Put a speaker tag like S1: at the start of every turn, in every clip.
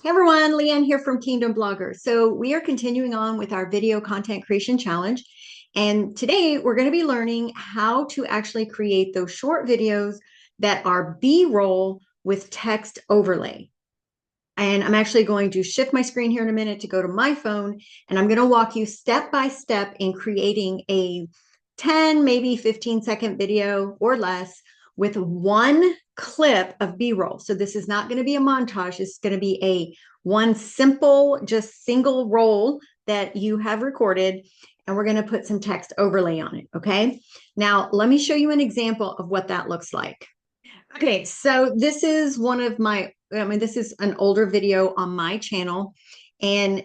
S1: Hey everyone, Leanne here from Kingdom Blogger. So we are continuing on with our video content creation challenge. And today we're going to be learning how to actually create those short videos that are B-roll with text overlay. And I'm actually going to shift my screen here in a minute to go to my phone, and I'm going to walk you step by step in creating a 10, maybe 15-second video or less with one clip of B-roll. So this is not going to be a montage. It's going to be a one simple, just single roll that you have recorded, and we're going to put some text overlay on it. Okay. Now, let me show you an example of what that looks like. Okay, so this is this is an older video on my channel, and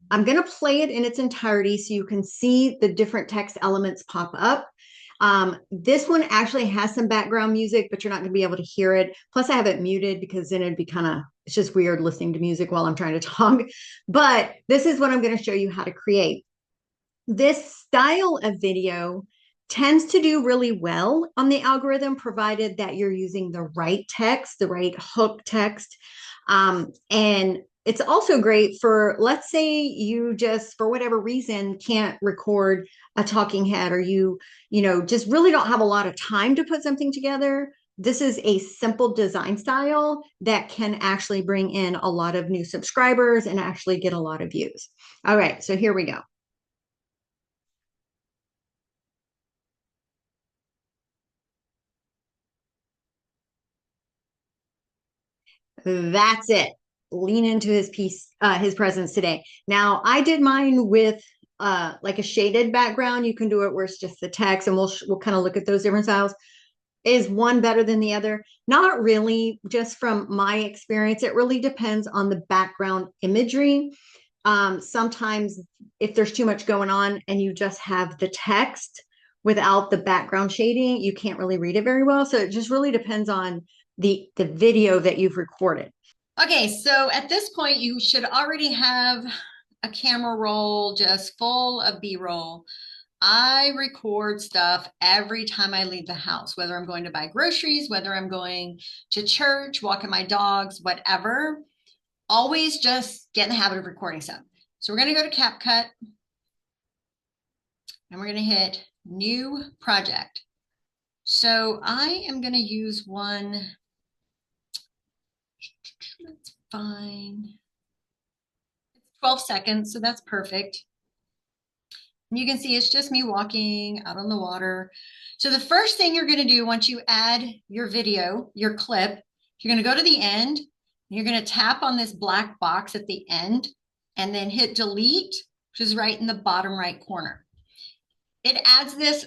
S1: I'm going to play it in its entirety so you can see the different text elements pop up. This one actually has some background music, but you're not going to be able to hear it. Plus, I have it muted because then it'd be it's just weird listening to music while I'm trying to talk. But this is what I'm going to show you how to create. This style of video tends to do really well on the algorithm, provided that you're using the right text, the right hook text. And it's also great for, let's say you just, for whatever reason, can't record a talking head, or just really don't have a lot of time to put something together. This is a simple design style that can actually bring in a lot of new subscribers and actually get a lot of views. All right, so here we go. That's it. Lean into his presence today. Now, I did mine with like a shaded background. You can do it where it's just the text, and we'll kind of look at those different styles. Is one better than the other? Not really, just from my experience. It really depends on the background imagery. Sometimes if there's too much going on and you just have the text without the background shading, you can't really read it very well. So it just really depends on the video that you've recorded.
S2: Okay, so at this point, you should already have a camera roll just full of B-roll. I record stuff every time I leave the house, whether I'm going to buy groceries, whether I'm going to church, walking my dogs, whatever. Always just get in the habit of recording stuff. So we're going to go to CapCut, and we're going to hit New Project. So I am going to use one. That's fine. It's 12 seconds, so that's perfect. And you can see it's just me walking out on the water. So the first thing you're going to do once you add your video, your clip, you're going to go to the end. You're going to tap on this black box at the end and then hit delete, which is right in the bottom right corner. It adds this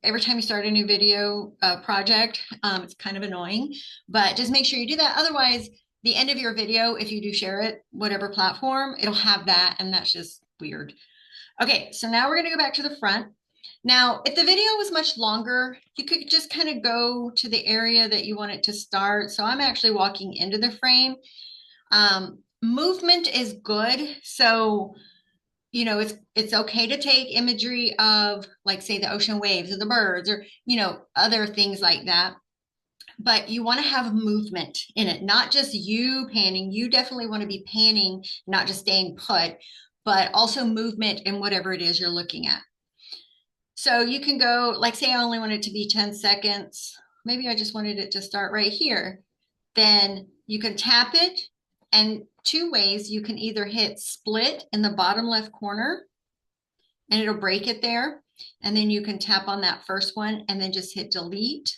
S2: every time you start a new video project. It's kind of annoying, but just make sure you do that. Otherwise, the end of your video, if you do share it, whatever platform, it'll have that, and that's just weird. Okay, so now we're going to go back to the front. Now, if the video was much longer, you could just kind of go to the area that you want it to start. So I'm actually walking into the frame. Movement is good. So, it's okay to take imagery of, like, say, the ocean waves or the birds, or, other things like that. But you want to have movement in it, not just you panning. You definitely want to be panning, not just staying put, but also movement in whatever it is you're looking at. So you can go, like, say I only want it to be 10 seconds. Maybe I just wanted it to start right here. Then you can tap it, and two ways. You can either hit split in the bottom left corner, and it'll break it there. And then you can tap on that first one and then just hit delete.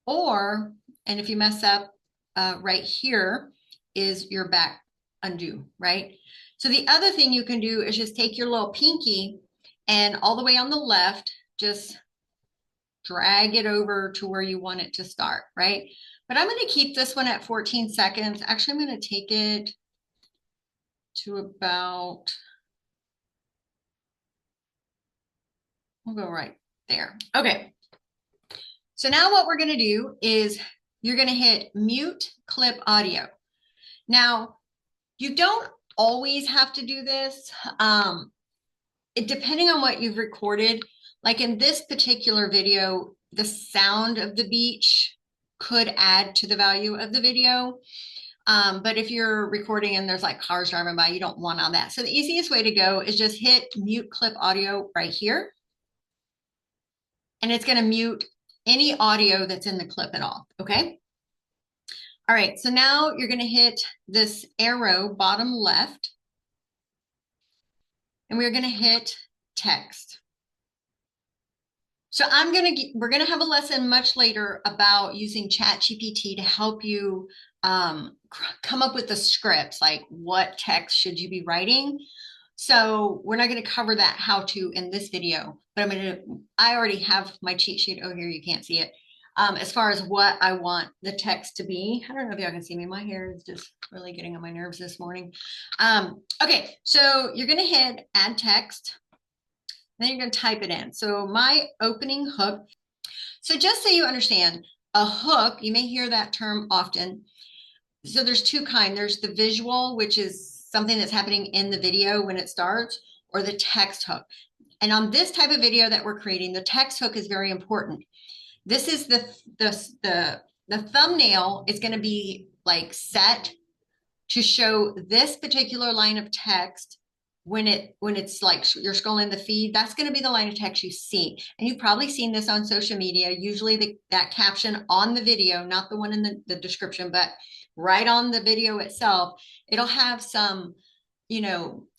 S2: Or, and if you mess up, right here is your back undo, right? So the other thing you can do is just take your little pinky and all the way on the left, just drag it over to where you want it to start, right? But I'm going to keep this one at 14 seconds. Actually, I'm going to take it to about, we'll go right there. Okay. So now what we're going to do is you're going to hit mute clip audio. Now, you don't always have to do this. Depending on what you've recorded, like in this particular video, the sound of the beach could add to the value of the video. But if you're recording and there's like cars driving by, you don't want all that. So the easiest way to go is just hit mute clip audio right here. And it's going to mute any audio that's in the clip at all. Okay. All right. So now you're going to hit this arrow bottom left. And we're going to hit text. So we're going to have a lesson much later about using ChatGPT to help you come up with the scripts, like what text should you be writing. So we're not going to cover that how to in this video, but I already have my cheat sheet. Oh, here, you can't see it. As far as what I want the text to be. I don't know if y'all can see me. My hair is just really getting on my nerves this morning. Okay, so you're going to hit add text. Then you're going to type it in. So my opening hook. So just so you understand, a hook, you may hear that term often. So there's two kinds. There's the visual, which is something that's happening in the video when it starts, or the text hook. And on this type of video that we're creating, the text hook is very important. This is the thumbnail is going to be like set to show this particular line of text when it's like you're scrolling the feed. That's going to be the line of text you see, and you've probably seen this on social media. Usually that caption on the video, not the one in the description, but right on the video itself, it'll have some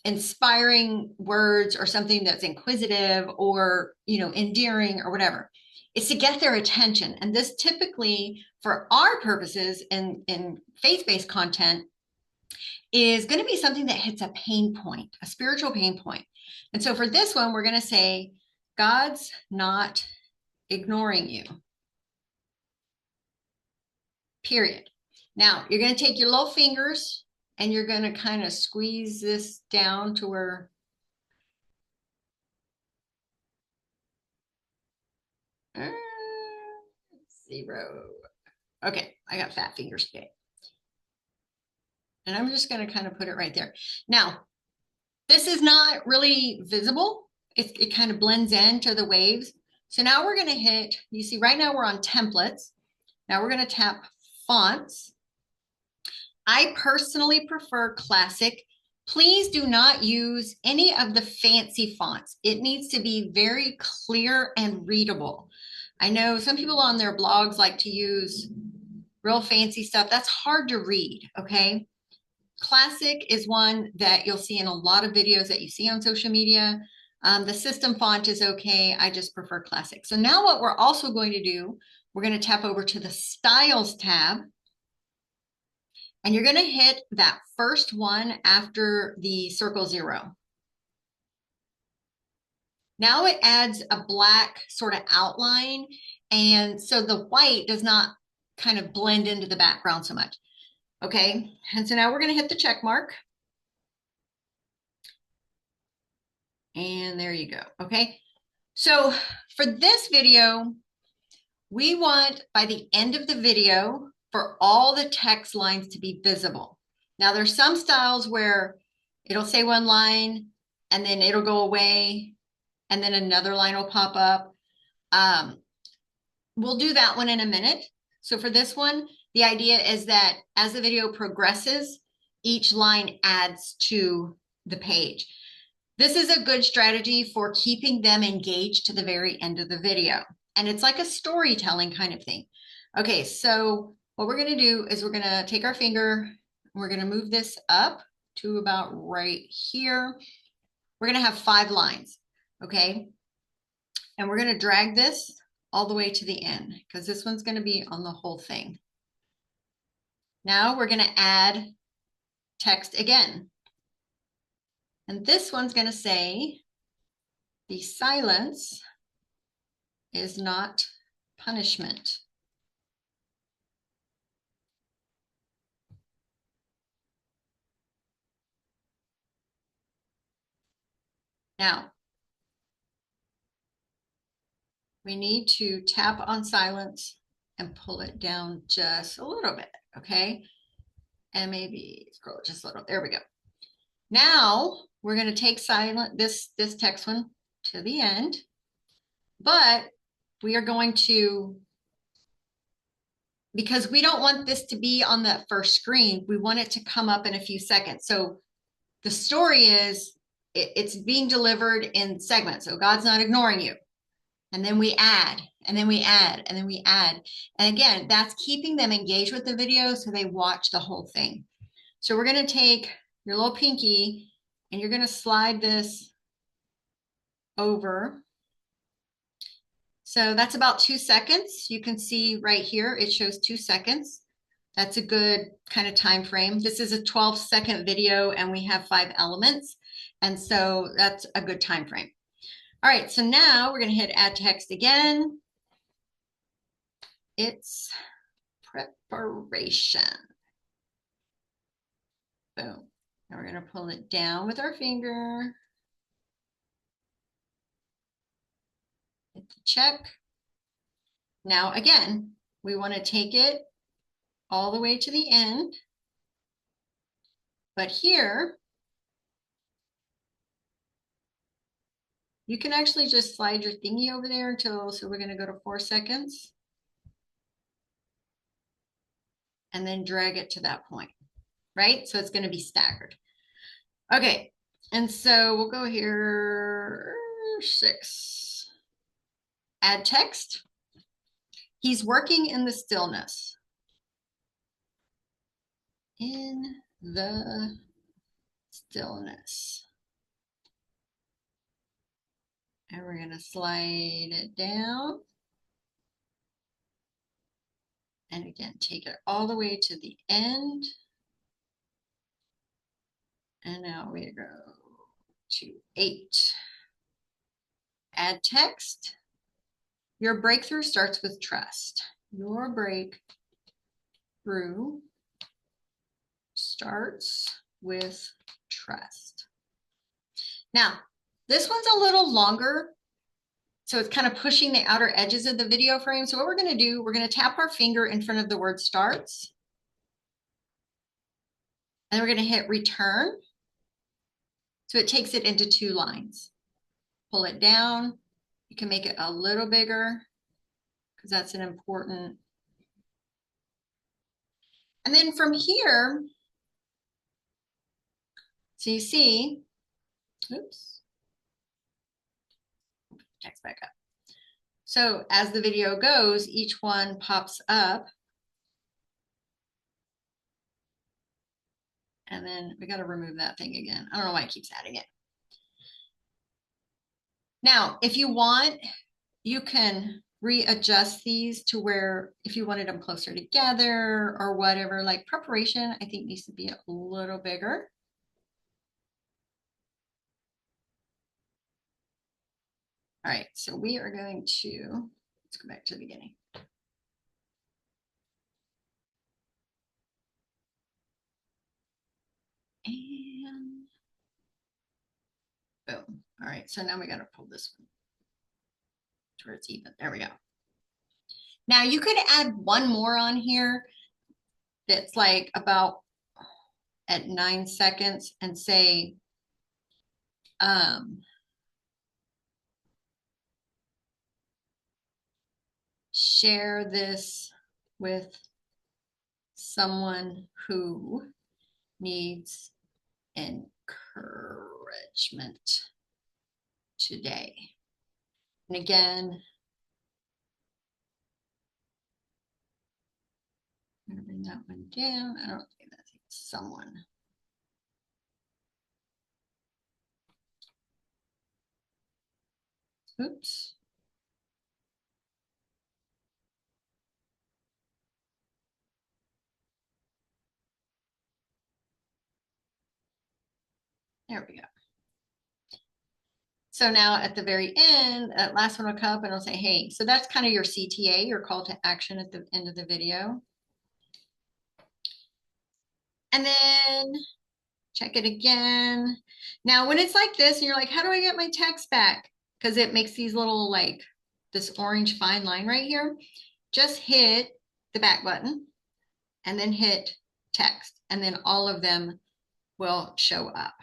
S2: inspiring words or something that's inquisitive or endearing or whatever. It's to get their attention. And this typically, for our purposes in faith-based content, is going to be something that hits a pain point, a spiritual pain point. And so for this one, we're going to say, God's not ignoring you. Period. Now, you're going to take your little fingers and you're going to kind of squeeze this down to where zero. Okay, I got fat fingers today. And I'm just going to kind of put it right there. Now, this is not really visible. It kind of blends into the waves. So now we're going to hit, you see right now we're on templates. Now we're going to tap fonts. I personally prefer classic. Please do not use any of the fancy fonts. It needs to be very clear and readable. I know some people on their blogs like to use real fancy stuff. That's hard to read, okay? Classic is one that you'll see in a lot of videos that you see on social media. The system font is okay. I just prefer classic. So now what we're also going to do, we're going to tap over to the Styles tab. And you're going to hit that first one after the circle 0. Now it adds a black sort of outline. And so the white does not kind of blend into the background so much. Okay, and so now we're going to hit the check mark. And there you go. Okay, so for this video, we want by the end of the video for all the text lines to be visible. Now there's some styles where it'll say one line and then it'll go away and then another line will pop up. We'll do that one in a minute. So for this one, the idea is that as the video progresses, each line adds to the page. This is a good strategy for keeping them engaged to the very end of the video. And it's like a storytelling kind of thing. Okay, so what we're going to do is we're going to take our finger, we're going to move this up to about right here. We're going to have 5 lines, okay? And we're going to drag this all the way to the end because this one's going to be on the whole thing. Now we're going to add text again. And this one's going to say, the silence is not punishment. Now, we need to tap on silence and pull it down just a little bit, okay? And maybe scroll it just a little. There we go. Now we're going to take this text one to the end, but we are going to because we don't want this to be on that first screen. We want it to come up in a few seconds. So the story is it's being delivered in segments. So God's not ignoring you. And then we add, and then we add, and then we add. And again, that's keeping them engaged with the video so they watch the whole thing. So we're going to take your little pinky and you're going to slide this over. So that's about 2 seconds. You can see right here, it shows 2 seconds. That's a good kind of time frame. This is a 12-second video and we have 5 elements. And so that's a good time frame. All right, so now we're going to hit add text again. It's preparation. Boom. And we're going to pull it down with our finger. Hit the check. Now, again, we want to take it all the way to the end. But here, you can actually just slide your thingy over there until, so we're going to go to 4 seconds. And then drag it to that point, right? So it's going to be staggered. Okay, and so we'll go here, 6. Add text. He's working in the stillness. In the stillness. And we're going to slide it down. And again, take it all the way to the end. And now we go to 8. Add text. Your breakthrough starts with trust. Your breakthrough starts with trust. Now, this one's a little longer, so it's kind of pushing the outer edges of the video frame. So what we're going to do, we're going to tap our finger in front of the word starts. And we're going to hit return. So it takes it into 2 lines. Pull it down. You can make it a little bigger because that's an important. And then from here, so you see, oops, text back up. So as the video goes, each one pops up. And then we got to remove that thing again. I don't know why it keeps adding it. Now, if you want, you can readjust these to where if you wanted them closer together or whatever, like preparation, I think needs to be a little bigger. All right, so we are going to, let's go back to the beginning. And boom. All right, so now we got to pull this one to where it's even. There we go. Now you could add one more on here that's like about at 9 seconds and say, share this with someone who needs encouragement today. And again, I'm going to bring that one down. I don't think that's someone. Oops. There we go. So now at the very end, that last one will come up and it'll say, hey, so that's kind of your CTA, your call to action at the end of the video. And then check it again. Now, when it's like this and you're like, how do I get my text back? Because it makes these little like this orange fine line right here. Just hit the back button and then hit text. And then all of them will show up.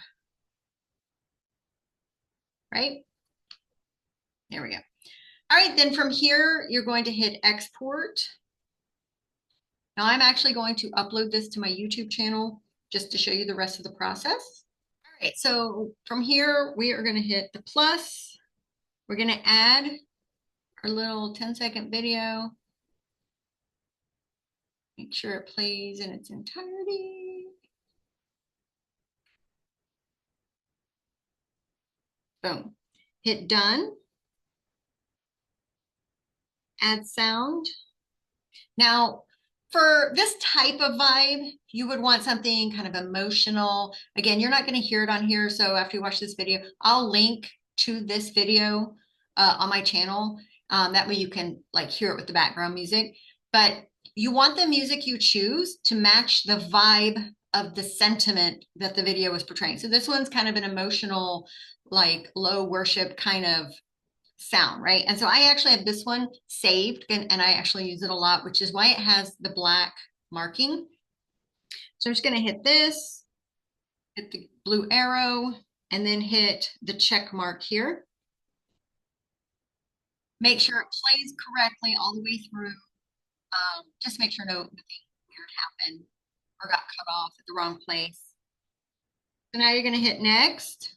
S2: Right? There we go. All right, then from here, you're going to hit export. Now I'm actually going to upload this to my YouTube channel just to show you the rest of the process. All right, so from here, we are going to hit the plus. We're going to add our little 10-second video. Make sure it plays in its entirety. Boom. Hit done. Add sound. Now, for this type of vibe, you would want something kind of emotional. Again, you're not going to hear it on here. So after you watch this video, I'll link to this video on my channel. That way you can like hear it with the background music. But you want the music you choose to match the vibe of the sentiment that the video is portraying. So this one's kind of an emotional, like low worship kind of sound, right? And so I actually have this one saved and I actually use it a lot, which is why it has the black marking. So I'm just going to hit this, hit the blue arrow, and then hit the check mark here. Make sure it plays correctly all the way through. Just make sure nothing weird happened or got cut off at the wrong place. So now you're going to hit next.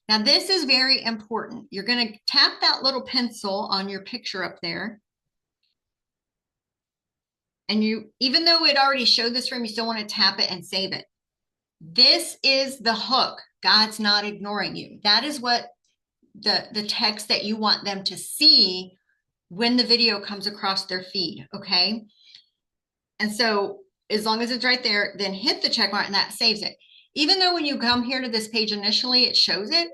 S2: Now this is very important. You're going to tap that little pencil on your picture up there. And you, even though it already showed this room, you still want to tap it and save it. This is the hook. God's not ignoring you. That is what the text that you want them to see when the video comes across their feed, okay? And so as long as it's right there, then hit the check mark and that saves it. Even though when you come here to this page initially, it shows it,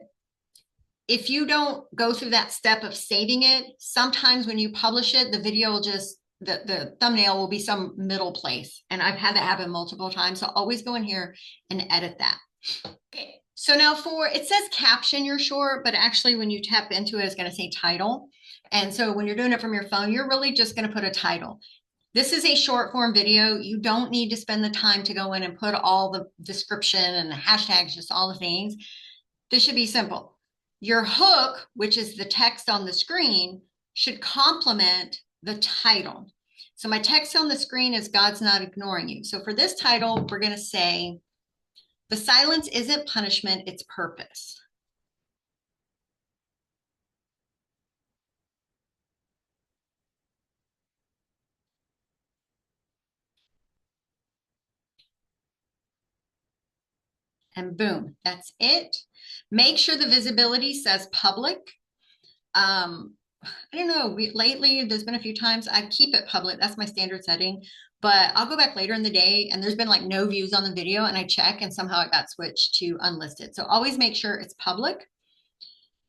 S2: if you don't go through that step of saving it, sometimes when you publish it, the video will just, the thumbnail will be some middle place. And I've had that happen multiple times. So always go in here and edit that. Okay. So now it says caption your short, but actually when you tap into it, it's going to say title. And so when you're doing it from your phone, you're really just going to put a title. This is a short form video. You don't need to spend the time to go in and put all the description and the hashtags, just all the things. This should be simple. Your hook, which is the text on the screen, should complement the title. So my text on the screen is God's not ignoring you. So for this title, we're going to say, the silence isn't punishment, it's purpose. And boom, that's it. Make sure the visibility says public. I don't know, lately there's been a few times I keep it public. That's my standard setting, but I'll go back later in the day and there's been like no views on the video and I check and somehow it got switched to unlisted. So always make sure it's public.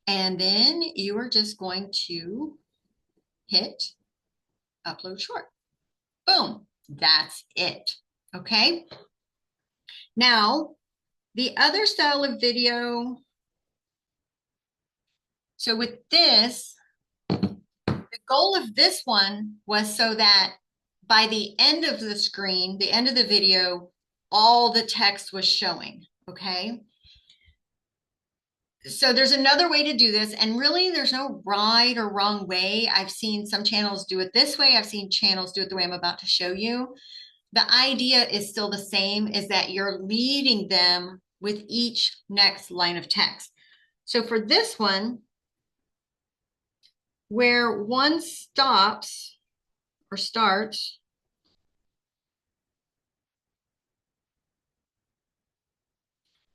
S2: And then you are just going to hit upload short. Boom, that's it. Okay. Now, the other style of video. So with this, the goal of this one was so that by the end of the screen, the end of the video, all the text was showing, okay? So there's another way to do this, and really there's no right or wrong way. I've seen some channels do it this way. I've seen channels do it the way I'm about to show you. The idea is still the same, is that you're leading them with each next line of text. So for this one, where one stops or starts,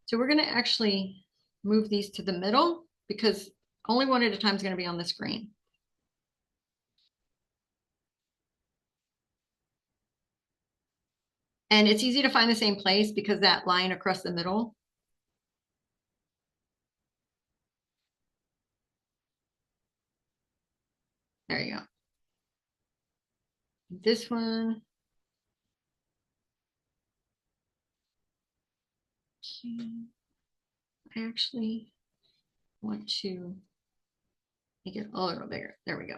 S2: so we're going to actually move these to the middle because only one at a time is going to be on the screen. And it's easy to find the same place because that line across the middle. There you go. This one. I actually want to make it a little bigger. There we go.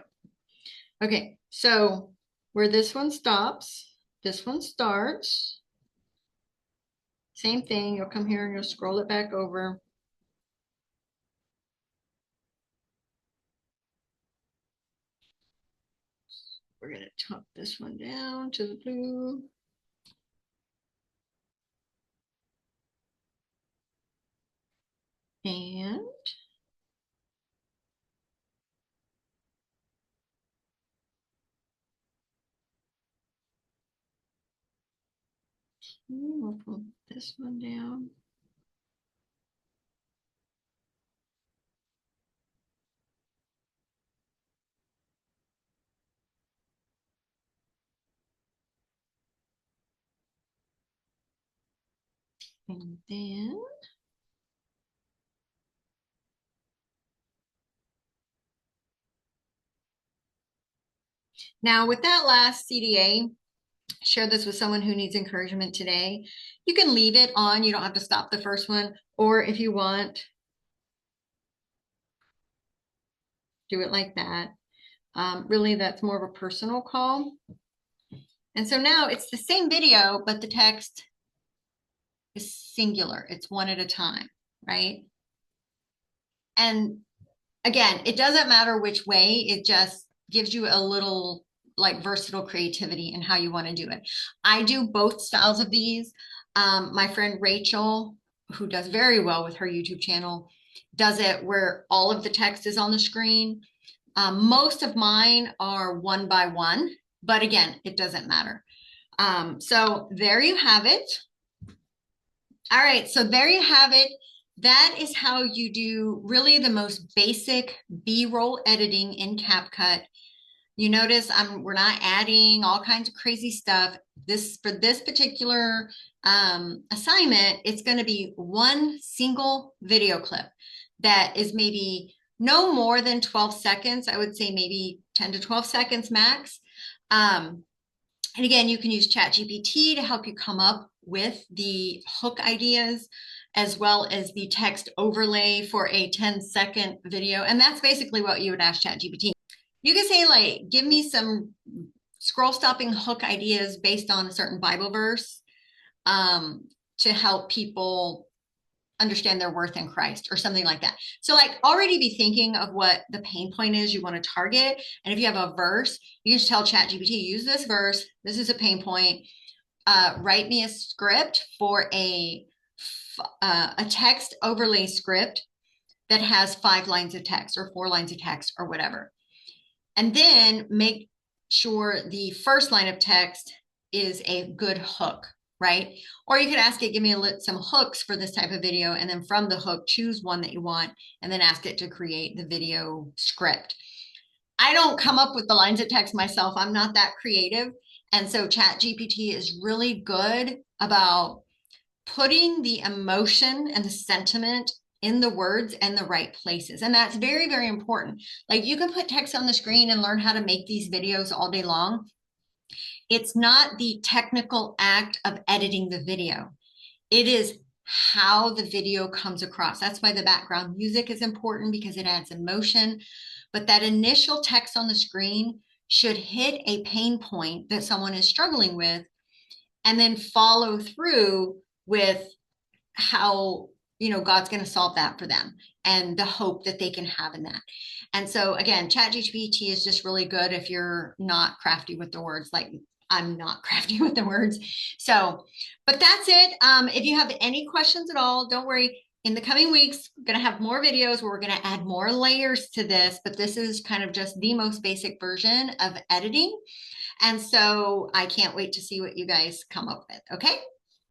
S2: Okay, so where this one stops, this one starts. Same thing, you'll come here and you'll scroll it back over. we're going to tuck this one down to the blue. And we'll pull this one down. And then now with that last CDA, share this with someone who needs encouragement today. You can leave it on. You don't have to stop the first one. Or if you want, do it like that. Really, that's more of a personal call. And so now it's the same video, but the text is singular. It's one at a time, right? And again, it doesn't matter which way, it just gives you a little like versatile creativity in how you want to do it. I do both styles of these. My friend Rachel, who does very well with her YouTube channel, does it where all of the text is on the screen. Most of mine are one by one, but again, it doesn't matter. So there you have it. All right, so there you have it. That is how you do really the most basic B-roll editing in CapCut. You notice we're not adding all kinds of crazy stuff. For this particular assignment, it's going to be one single video clip that is maybe no more than 12 seconds. I would say maybe 10 to 12 seconds max. And again, you can use ChatGPT to help you come up with the hook ideas as well as the text overlay for a 10-second video. And that's basically what you would ask ChatGPT. You can say, like, give me some scroll stopping hook ideas based on a certain Bible verse to help people understand their worth in Christ or something like that. So like already be thinking of what the pain point is you want to target. And if you have a verse, you can just tell ChatGPT, use this verse. This is a pain point. Write me a script for a text overlay script that has 5 lines of text or 4 lines of text or whatever. And then make sure the first line of text is a good hook, right? Or you could ask it, give me some hooks for this type of video. And then from the hook, choose one that you want, and then ask it to create the video script. I don't come up with the lines of text myself. I'm not that creative. And so ChatGPT is really good about putting the emotion and the sentiment in the words and the right places. And that's very, very important. Like you can put text on the screen and learn how to make these videos all day long. It's not the technical act of editing the video. It is how the video comes across. That's why the background music is important, because it adds emotion. But that initial text on the screen should hit a pain point that someone is struggling with, and then follow through with how God's going to solve that for them and the hope that they can have in that. And so again, ChatGPT is just really good if you're not crafty with the words, like I'm not crafty with the words. So, but that's it. If you have any questions at all, don't worry. In the coming weeks, we're going to have more videos where we're going to add more layers to this, but this is kind of just the most basic version of editing. And so I can't wait to see what you guys come up with. Okay.